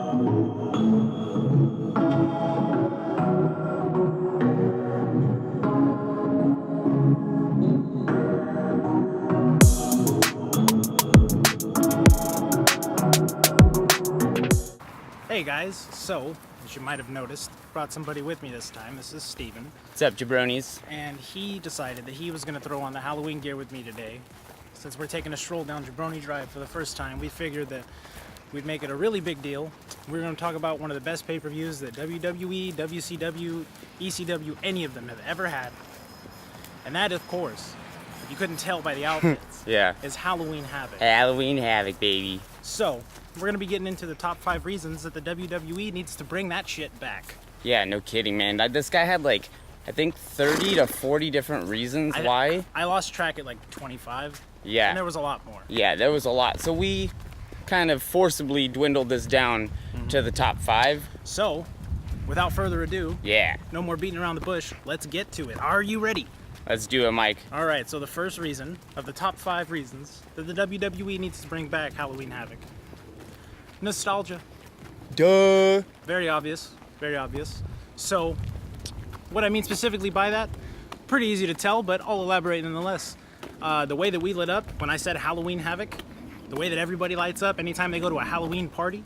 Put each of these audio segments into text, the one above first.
Hey guys, so, as you might have noticed, brought somebody with me this time. This is Steven. What's up, Jabronis? And he decided that he was going to throw on the Halloween gear with me today. Since we're taking a stroll down Jabroni Drive for the first time, we figured that we'd make it a really big deal. We're going to talk about one of the best pay-per-views that WWE, WCW, ECW, any of them have ever had. And that, of course, if you couldn't tell by the outfits, Yeah. is Halloween Havoc. Halloween Havoc, baby. So, we're going to be getting into the top 5 reasons that the WWE needs to bring that shit back. Yeah, no kidding, man. This guy had like, I think 30 to 40 different reasons why. I lost track at like 25. Yeah. And there was a lot more. Yeah, there was a lot. So we kind of forcibly dwindled this down to the top 5. So, without further ado, Yeah. no more beating around the bush. Let's get to it. Are you ready? Let's do it, Mike. All right, so the first reason of the top 5 reasons that the WWE needs to bring back Halloween Havoc. Nostalgia. Duh. Very obvious. Very obvious. So, what I mean specifically by that, pretty easy to tell, but I'll elaborate nonetheless. The way that we lit up when I said Halloween Havoc, the way that everybody lights up anytime they go to a Halloween party,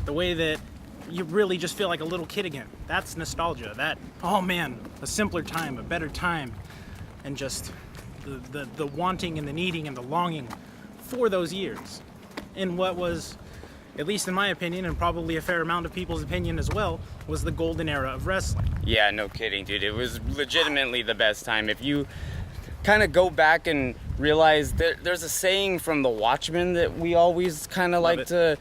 the way that you really just feel like a little kid again. That's nostalgia. That, oh man, a simpler time, a better time, and just the wanting and the needing and the longing for those years. In what was, at least in my opinion, and probably a fair amount of people's opinion as well, was the golden era of wrestling. Yeah, no kidding, dude. It was legitimately the best time. If you kind of go back and realize that there's a saying from The Watchmen that we always kind of like to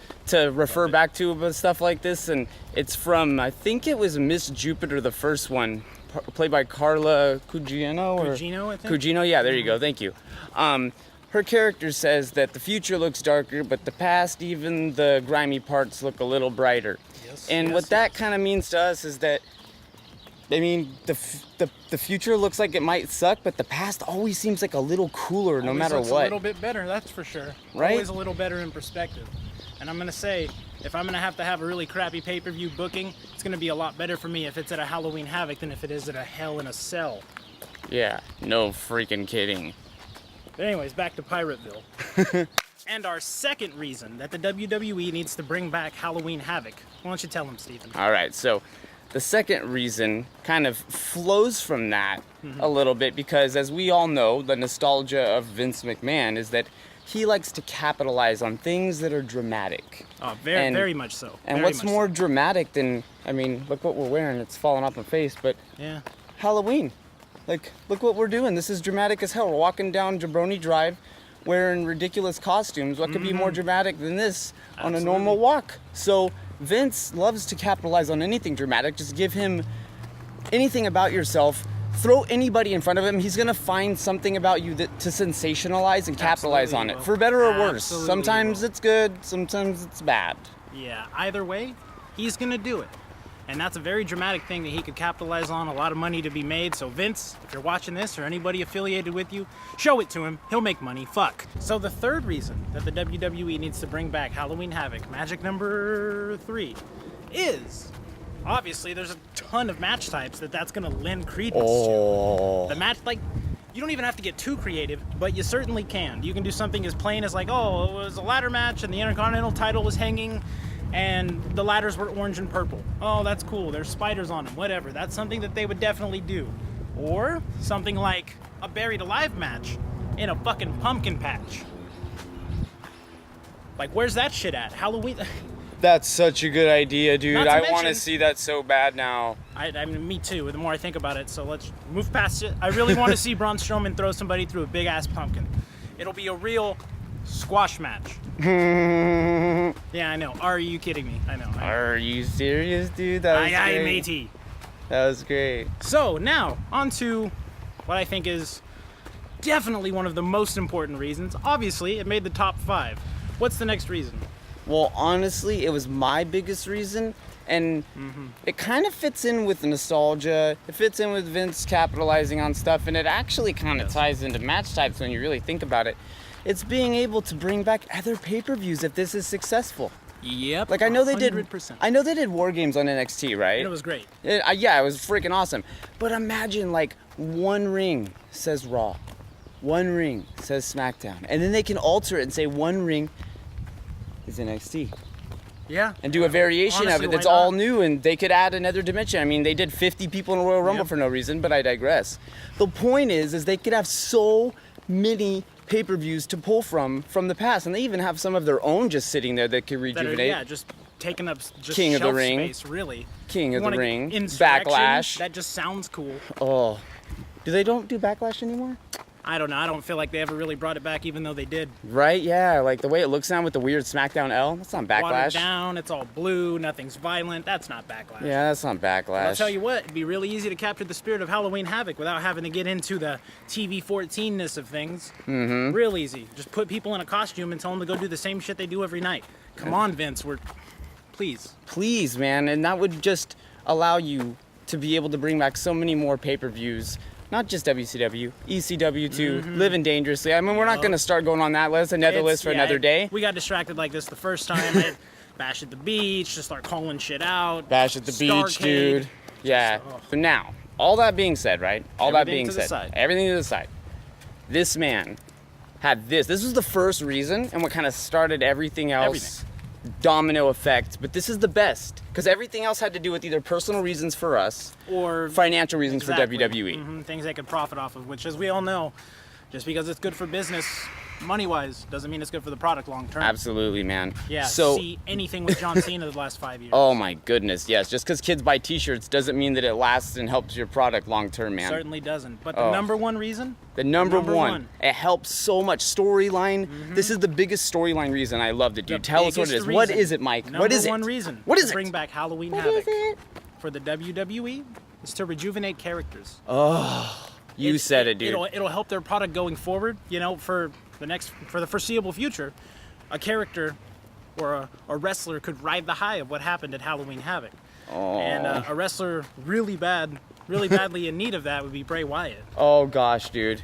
refer back to about stuff like this, and it's from, I think it was Miss Jupiter, the first one, played by Carla Gugino. Gugino, I think? Gugino, yeah, there you go, thank you. Her character says that the future looks darker, but the past, even the grimy parts, look a little brighter. Yes, and yes, what that kind of means to us is that, I mean, the future looks like it might suck, but the past always seems like a little cooler no matter looks what. a little bit better, that's for sure. Right? Always a little better in perspective. And I'm going to say, if I'm going to have a really crappy pay-per-view booking, it's going to be a lot better for me if it's at a Halloween Havoc than if it is at a Hell in a Cell. Yeah, no freaking kidding. But anyways, back to Pirateville. And our second reason that the WWE needs to bring back Halloween Havoc. Why don't you tell them, Stephen? All right, so the second reason kind of flows from that a little bit because, as we all know, the nostalgia of Vince McMahon is that he likes to capitalize on things that are dramatic. Oh, very much so. And very what's much more so. dramatic than, I mean, look what we're wearing. It's falling off my face, but Yeah. Halloween. Like, look what we're doing. This is dramatic as hell. We're walking down Jabroni Drive wearing ridiculous costumes. What could be more dramatic than this on a normal walk? So Vince loves to capitalize on anything dramatic. Just give him anything about yourself. Throw anybody in front of him. He's going to find something about you to sensationalize and capitalize on it. For better or worse. Sometimes it's good. Sometimes it's bad. Yeah, either way, he's going to do it. And that's a very dramatic thing that he could capitalize on, a lot of money to be made. So Vince, if you're watching this or anybody affiliated with you, show it to him. He'll make money. Fuck. So the third reason that the WWE needs to bring back Halloween Havoc, magic number 3, is obviously there's a ton of match types that's going to lend credence to. The match, like, you don't even have to get too creative, but you certainly can. You can do something as plain as like, oh, it was a ladder match and the Intercontinental title was hanging and the ladders were orange and purple. Oh, that's cool. There's spiders on them. Whatever. That's something that they would definitely do. Or something like a buried alive match in a fucking pumpkin patch. Like, where's that shit at? Halloween. That's such a good idea, dude. Not to I want to mention- see that so bad now. I mean, me too, the more I think about it, so let's move past it. I really want to see Braun Strowman throw somebody through a big-ass pumpkin. It'll be a real squash match. Yeah, I know. Are you kidding me? I know. Are you serious, dude? That was Aye, great. matey. That was great. So, now, on to what I think is definitely one of the most important reasons. Obviously, it made the top 5. What's the next reason? Well, honestly, it was my biggest reason, and it kind of fits in with nostalgia. It fits in with Vince capitalizing on stuff, and it actually kind of ties into match types when you really think about it. It's being able to bring back other pay-per-views if this is successful. Yep. Like I know they did 100%. I know they did War Games on NXT, right? And it was great. Yeah, it was freaking awesome. But imagine like one ring says Raw, one ring says SmackDown, and then they can alter it and say one ring is NXT. Yeah. And do a variation Honestly, of it that's why not? all new, and they could add another dimension. I mean, they did 50 people in a Royal Rumble Yep. for no reason, but I digress. The point is they could have so many pay-per-views to pull from the past, and they even have some of their own just sitting there that could That are, rejuvenate. yeah, just taking up just King of the shelf Ring. space, really. King You of the wanna- Ring, Insurrection, Backlash. That just sounds cool. Oh, don't do Backlash anymore? I don't know. I don't feel like they ever really brought it back, even though they did. Right? Yeah, like the way it looks now with the weird SmackDown L. That's not Watered Backlash. down. It's all blue. Nothing's violent. That's not Backlash. Yeah, that's not Backlash. I'll tell you what, it'd be really easy to capture the spirit of Halloween Havoc without having to get into the TV 14-ness of things. Mm-hmm. Real easy. Just put people in a costume and tell them to go do the same shit they do every night. Come on, Vince. Please. Please, man, and that would just allow you to be able to bring back so many more pay-per-views. Not just WCW, ECW too, Living Dangerously. I mean, we're not going to start going on that list, another list for another day. We got distracted like this the first time. Bash at the beach, just start calling shit out. Bash at the beach, Starcade. dude. Yeah. Ugh. But now, all that being said, right? All that Everything being to the said, side. everything to the side. This man had this. This was the first reason, and what kind of started everything else. Everything. Domino effect. But this is the best because everything else had to do with either personal reasons for us Or financial reasons exactly. for WWE. Things they could profit off of, which, as we all know, just because it's good for business, money-wise, doesn't mean it's good for the product long term. Absolutely, man. Yeah. So, See anything with John Cena the last 5 years. oh my goodness, yes. Just because kids buy T-shirts doesn't mean that it lasts and helps your product long term, man. Certainly doesn't. But the Oh. number one reason. The number Number one, one. it helps so much storyline. This is the biggest storyline reason I loved it, dude. The Tell us what it is. biggest What reason, is it, Mike? Number What is it? one reason. What is to it? Bring back Halloween What Havoc is it? for the WWE is to rejuvenate characters. You said it, dude. It'll help their product going forward. You know, for the foreseeable future, a character or a wrestler could ride the high of what happened at Halloween Havoc. And a wrestler really badly in need of that would be Bray Wyatt. Oh gosh, dude.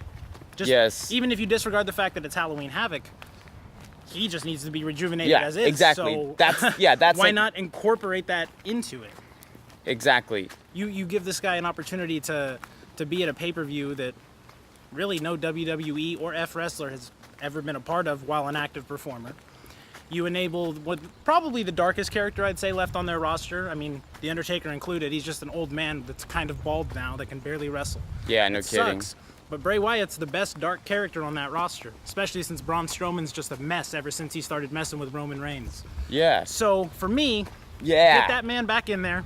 Just, Yes. Even if you disregard the fact that it's Halloween Havoc, he just needs to be rejuvenated Yeah, as is. exactly. So That's why like- not incorporate that into it? Exactly. You give this guy an opportunity to be at a pay-per-view that really no WWE or F wrestler has ever been a part of while an active performer. You enabled what probably the darkest character I'd say left on their roster. I mean, The Undertaker included. He's just an old man that's kind of bald now that can barely wrestle. Yeah, no It kidding. sucks. But Bray Wyatt's the best dark character on that roster, especially since Braun Strowman's just a mess ever since he started messing with Roman Reigns. Yeah. So for me, Yeah. get that man back in there.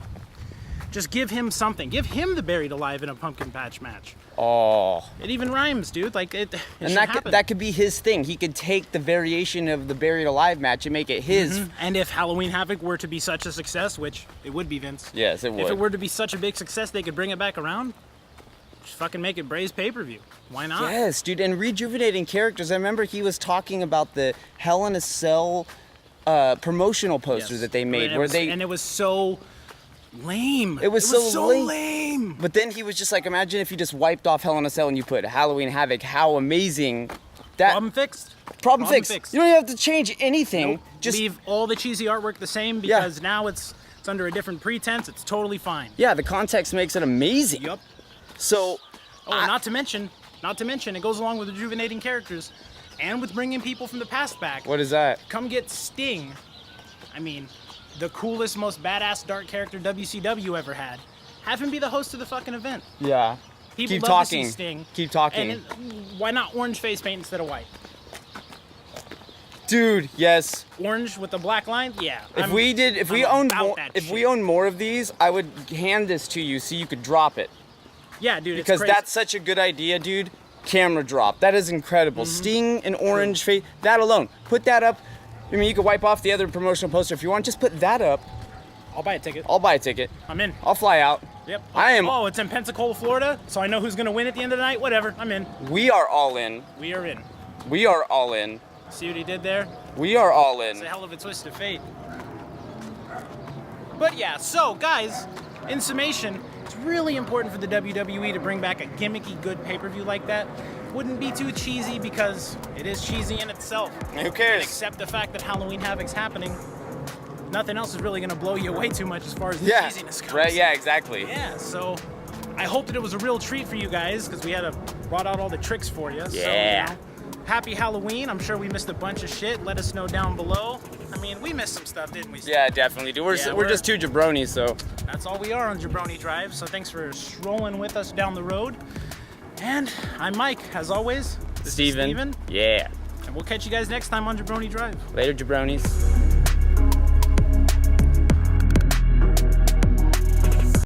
Just give him something. Give him the buried alive in a pumpkin patch match. Oh. It even rhymes, dude. Like it And should happen. that could be his thing. He could take the variation of the Buried Alive match and make it his. And if Halloween Havoc were to be such a success, which it would be, Vince. Yes, it would. If it were to be such a big success, they could bring it back around. Just fucking make it Bray's pay-per-view. Why not? Yes, dude, and rejuvenating characters. I remember he was talking about the Hell in a Cell promotional poster Yes. that they made, And it was so lame. It was so lame. But then he was just like, imagine if you just wiped off Hell in a Cell and you put Halloween Havoc. How amazing! That Problem fixed. problem fixed. You don't even have to change anything. Nope. Just leave all the cheesy artwork the same Yeah. because now it's under a different pretense. It's totally fine. yeah, the context makes it amazing. Yup. So Oh, not to mention, it goes along with rejuvenating characters and with bringing people from the past back. what is that? Come get Sting. I mean, the coolest, most badass dark character WCW ever had. Have him be the host of the fucking event. Yeah. People Keep love talking. to see Sting. Keep talking. And why not orange face paint instead of white? Dude, yes. Orange with the black line? Yeah. If we owned more more of these, I would hand this to you so you could drop it. Yeah, dude, Because it's crazy. that's such a good idea, dude. Camera drop. That is incredible. Mm-hmm. Sting and orange face. That alone. Put that up. I mean, you could wipe off the other promotional poster if you want. Just put that up. I'll buy a ticket. I'll buy a ticket. I'm in. I'll fly out. Yep. I am. Oh, it's in Pensacola, Florida, so I know who's gonna win at the end of the night. Whatever. I'm in. We are all in. We are in. We are all in. See what he did there? We are all in. It's a hell of a twist of fate. But yeah, so guys, in summation, it's really important for the WWE to bring back a gimmicky good pay-per-view like that. Wouldn't be too cheesy because it is cheesy in itself. Who And cares? accept the fact that Halloween Havoc's happening. nothing else is really gonna blow you away too much as far as the Yeah. cheesiness goes. Right. Yeah. Exactly. Yeah. So I hope that it was a real treat for you guys because we had brought out all the tricks for you. So, Yeah. happy Halloween. I'm sure we missed a bunch of shit. Let us know down below. I mean, we missed some stuff, didn't we? Yeah, definitely, dude. We're just two jabronis, so. That's all we are on Jabroni Drive. So thanks for strolling with us down the road. And I'm Mike, as always. This is Steven. Yeah. And we'll catch you guys next time on Jabroni Drive. Later, jabronis.